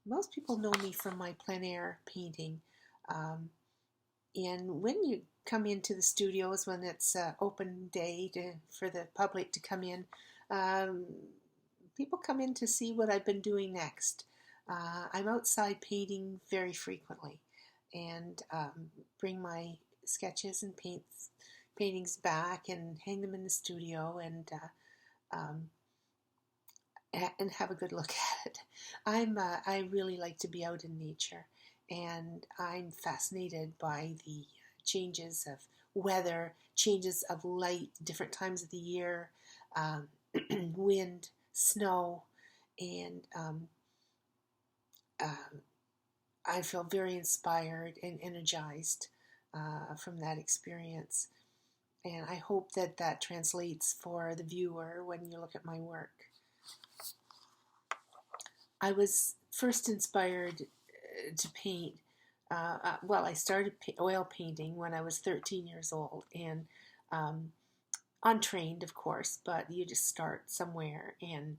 most people know me from my plein air painting. Um, and when you come into the studios, when it's open day for the public to come in, um, people come in to see what I've been doing next. I'm outside painting very frequently, and bring my sketches and paintings back and hang them in the studio, um, and have a good look at it. I really like to be out in nature, and I'm fascinated by the changes of weather, changes of light, different times of the year, um, wind, snow, and um, I feel very inspired and energized from that experience. And I hope that that translates for the viewer when you look at my work. I was first inspired to paint. Well, I started oil painting when I was 13 years old, and um, untrained, of course, but you just start somewhere. And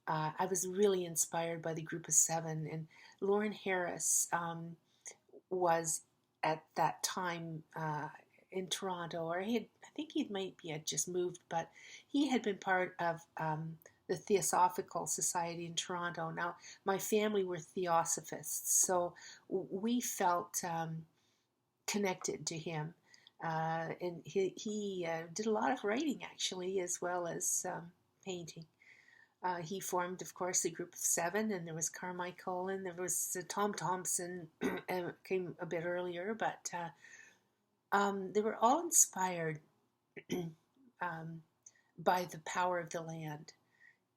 I was really inspired by the Group of Seven, and Lauren Harris was at that time in Toronto, or I think he might be had just moved, but he had been part of the Theosophical Society in Toronto. Now, my family were Theosophists, so we felt connected to him. And he did a lot of writing, actually, as well as painting. He formed, of course, the Group of Seven, and there was Carmichael, and there was Tom Thompson, came a bit earlier, but they were all inspired um, by the power of the land.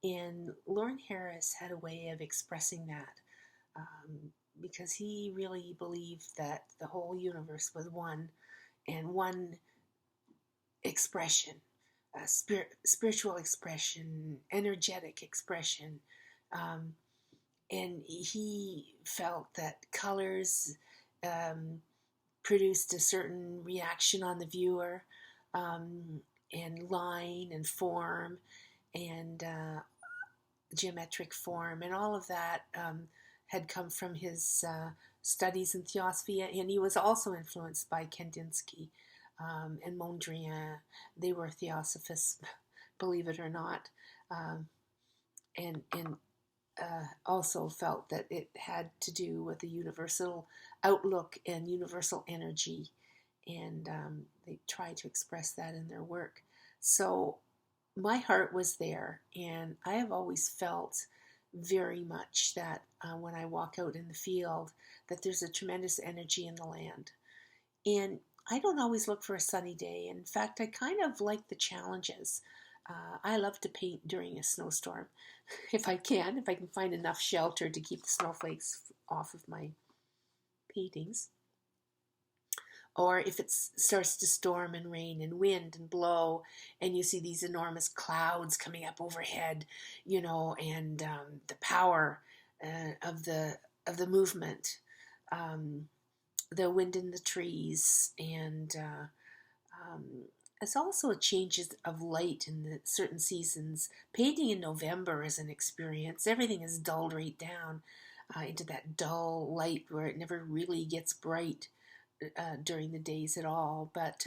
And Lauren Harris had a way of expressing that, because he really believed that the whole universe was one, and one expression, spiritual expression, energetic expression. Um, and he felt that colors um, produced a certain reaction on the viewer, um, and line and form and geometric form, and all of that had come from his studies in theosophy. And he was also influenced by Kandinsky and Mondrian. They were theosophists, believe it or not, and also felt that it had to do with the universal outlook and universal energy, and they tried to express that in their work. So my heart was there, and I have always felt very much that when I walk out in the field, that there's a tremendous energy in the land. And I don't always look for a sunny day. In fact, I kind of like the challenges. I love to paint during a snowstorm if I can find enough shelter to keep the snowflakes off of my paintings. Or if it starts to storm and rain and wind and blow, and you see these enormous clouds coming up overhead, and the power of the movement, the wind in the trees, and it's also changes of light in the certain seasons. Painting in November is an experience. Everything is dulled right down into that dull light where it never really gets bright during the days at all. But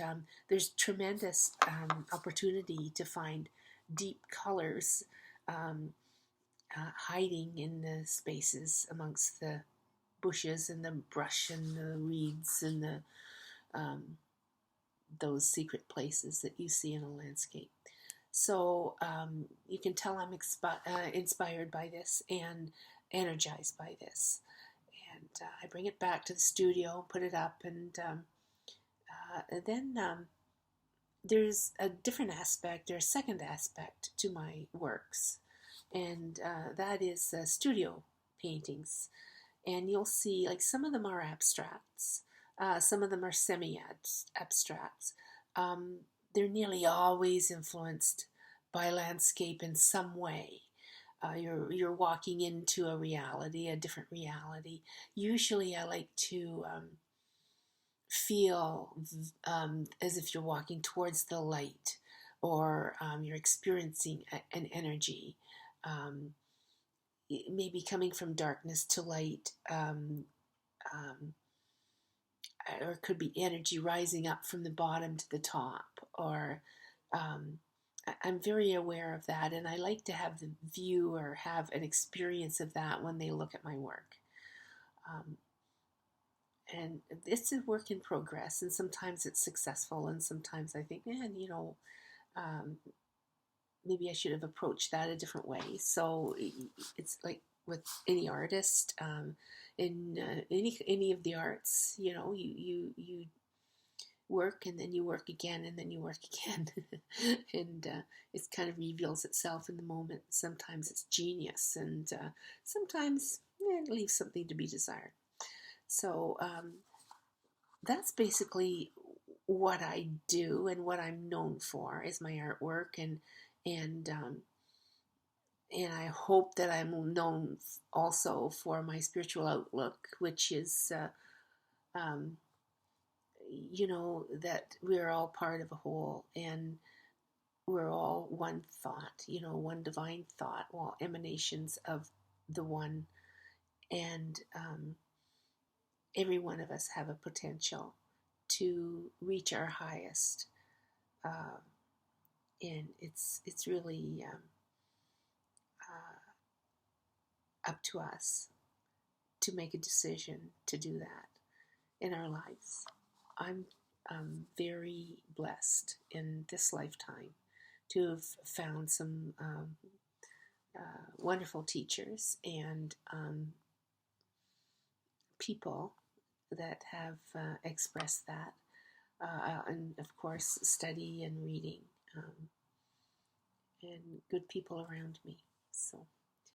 there's tremendous opportunity to find deep colors hiding in the spaces amongst the bushes and the brush and the reeds and the those secret places that you see in a landscape. So you can tell I'm inspired by this and energized by this. And I bring it back to the studio, put it up, and then there's a different aspect, there's a second aspect to my works, and that is studio paintings. And you'll see, like, some of them are abstracts, some of them are semi-abstracts. They're nearly always influenced by landscape in some way. You're walking into a reality, a different reality. Usually I like to feel as if you're walking towards the light, or you're experiencing an energy. maybe coming from darkness to light, um, or it could be energy rising up from the bottom to the top, or um, I'm very aware of that, and I like to have the view or have an experience of that when they look at my work. Um, and it's a work in progress, and sometimes it's successful, and sometimes I think, man, um, maybe I should have approached that a different way. So it's like with any artist, in any of the arts, you work, and then you work again, and then you work again, and it kind of reveals itself in the moment. Sometimes it's genius, and sometimes it leaves something to be desired. So that's basically what I do, and what I'm known for is my artwork, and and I hope that I'm known also for my spiritual outlook, which is, um, that we're all part of a whole, and we're all one thought, one divine thought, all emanations of the one, and every one of us have a potential to reach our highest, uh, and it's really up to us to make a decision to do that in our lives. I'm very blessed in this lifetime to have found some wonderful teachers and people that have expressed that, and of course, study and reading, and good people around me. So.